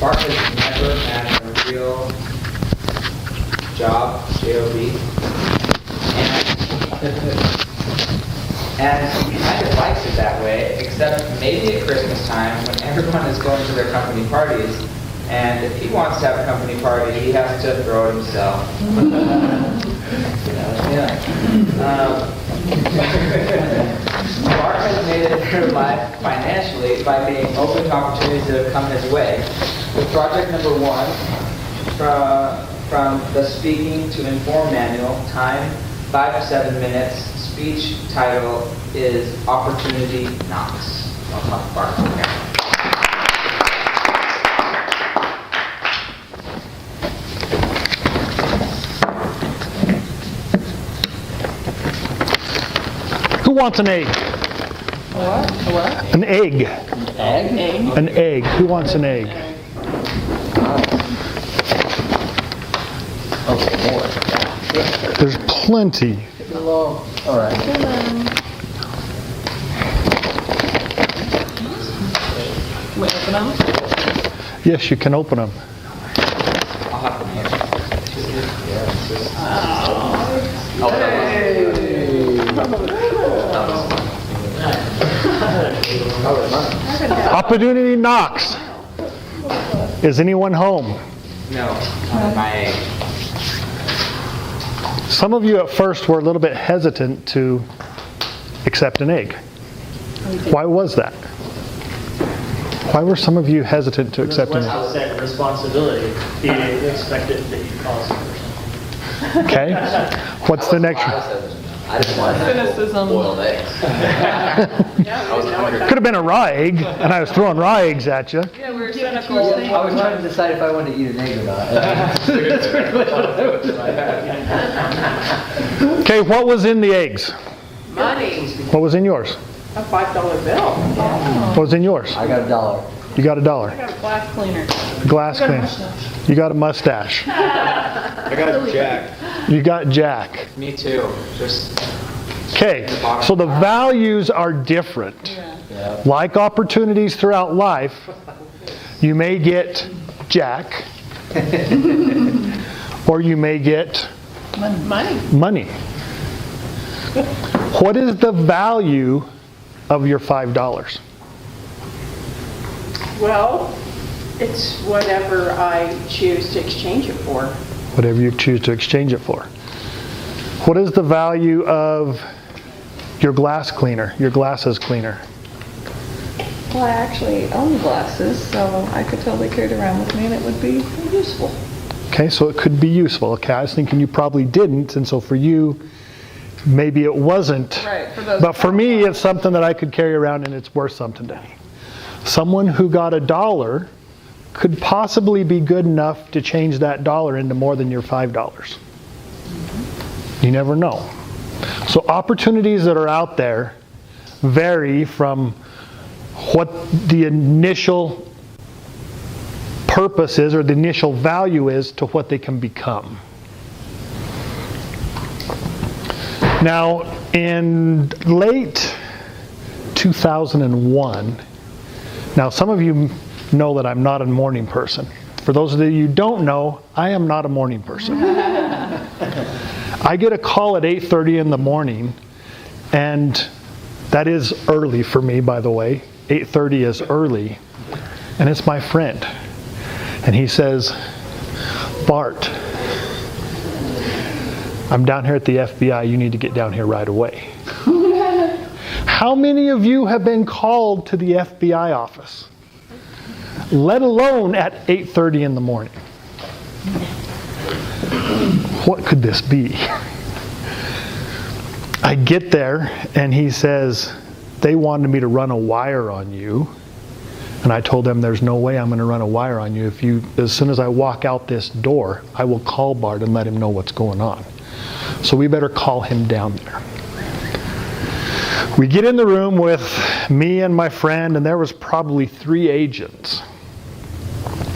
Bart has never had a real job, J-O-B, and he kind of likes it that way, except maybe at Christmas time when everyone is going to their company parties, and if he wants to have a company party, he has to throw it himself. Bart has made it through life financially by being open to opportunities that have come his way. With project number 1, from the Speaking to Inform manual, time 5 to 7 minutes, speech title is Opportunity Knocks. I'll talk to Bart from here. Who wants an egg? What? An egg. Egg? An egg. Who wants an egg? There's plenty. Hello. All right. Can we open them? Yes, you can open them. I'll have them here. Opportunity knocks. Is anyone home? No, not at my age. Some of you at first were a little bit hesitant to accept an egg. Why was that? Why were some of you hesitant to accept an egg? Wes said responsibility. He expected that you call some person. Okay. What's the next one? I just wanted Cynicism. boiled eggs. I was hungry. Could have been a raw egg, and I was throwing raw eggs at you. Yeah, we're cynical. I was trying to decide if I wanted to eat an egg or not. That's pretty much what I was. Okay, what was in the eggs? Money. What was in yours? A $5 bill. What was in yours? I got $1. You got $1. I got a glass cleaner. Glass cleaner. You got a mustache. I got Jack. You got Jack. Me too. Just Okay, so the values are different. Yeah. Like opportunities throughout life, you may get Jack, or you may get money. What is the value of your $5? Well, it's whatever I choose to exchange it for. Whatever you choose to exchange it for. What is the value of your glass cleaner, your glasses cleaner? Well, I actually own glasses, so I could totally carry it around with me and it would be useful. Okay, so it could be useful. Okay, I was thinking you probably didn't, and so for you, maybe it wasn't. Right, for those. But for me, it's something that I could carry around and it's worth something to me. Someone who got $1 could possibly be good enough to change that dollar into more than your $5. You never know. So opportunities that are out there vary from what the initial purpose is or the initial value is to what they can become. Now, in late 2001, now some of you know that I'm not a morning person. For those of you who don't know, I am not a morning person. I get a call at 8:30 in the morning, and that is early for me, by the way. 8:30 is early, and it's my friend. And he says, Bart, I'm down here at the FBI. You need to get down here right away. How many of you have been called to the FBI office? Let alone at 8:30 in the morning. What could this be? I get there and he says, they wanted me to run a wire on you. And I told them there's no way I'm going to run a wire on you. As soon as I walk out this door, I will call Bart and let him know what's going on. So we better call him down there. We get in the room with me and my friend, and there was probably 3 agents.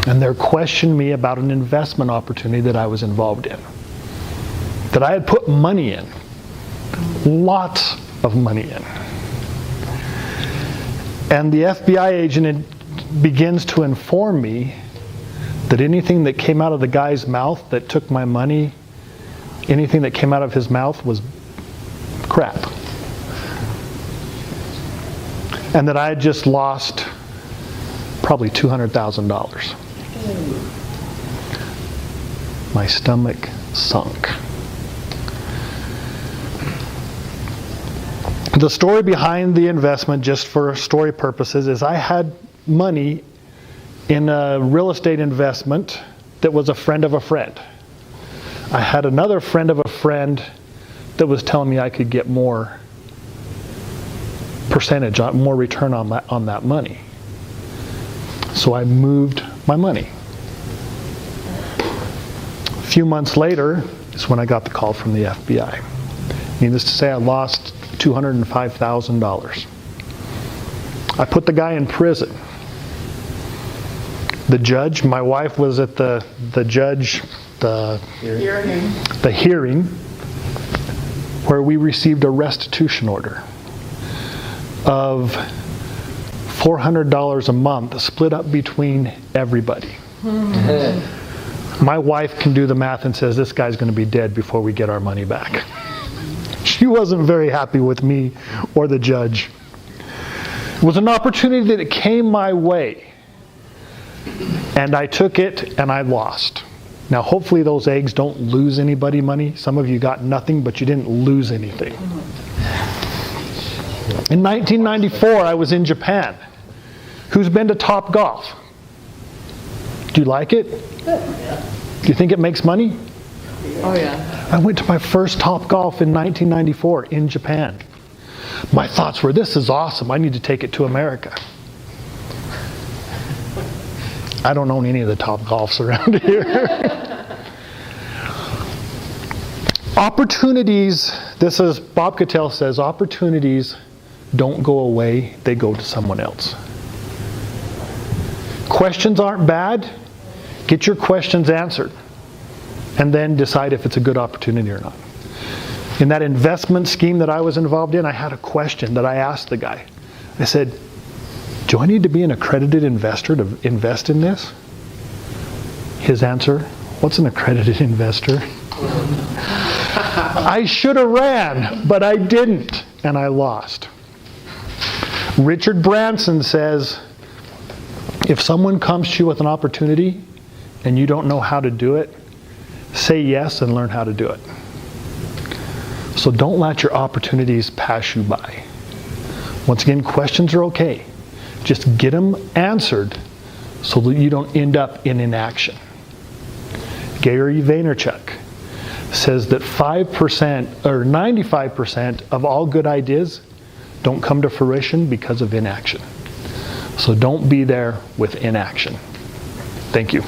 And they're questioning me about an investment opportunity that I was involved in. That I had put money in. Lots of money in. And the FBI agent begins to inform me that anything that came out of the guy's mouth that took my money, anything that came out of his mouth was crap. And that I had just lost probably $200,000. My stomach sunk. The story behind the investment, just for story purposes, is I had money in a real estate investment that was a friend of a friend. I had another friend of a friend that was telling me I could get more percentage, more return on that money. So I moved my money. A few months later is when I got the call from the FBI. Needless to say, I lost $205,000. I put the guy in prison. The judge, my wife was at the hearing where we received a restitution order of $400 a month split up between everybody. My wife can do the math and says this guy's going to be dead before we get our money back. She wasn't very happy with me or the judge. It was an opportunity that came my way, and I took it and I lost. Now hopefully those eggs don't lose anybody money. Some of you got nothing, but you didn't lose anything. In 1994, I was in Japan. Who's been to Top Golf? Do you like it? Do you think it makes money? Oh yeah. I went to my first Top Golf in 1994 in Japan. My thoughts were, this is awesome. I need to take it to America. I don't own any of the Top Golfs around here. Opportunities, this is, Bob Cattell says, opportunities don't go away, they go to someone else. Questions aren't bad. Get your questions answered, and then decide if it's a good opportunity or not. In that investment scheme that I was involved in, I had a question that I asked the guy. I said, do I need to be an accredited investor to invest in this? His answer, what's an accredited investor? I should have ran, but I didn't, and I lost. Richard Branson says, if someone comes to you with an opportunity and you don't know how to do it, say yes and learn how to do it. So don't let your opportunities pass you by. Once again, questions are okay. Just get them answered so that you don't end up in inaction. Gary Vaynerchuk says that 5% or 95% of all good ideas don't come to fruition because of inaction. So don't be there with inaction. Thank you.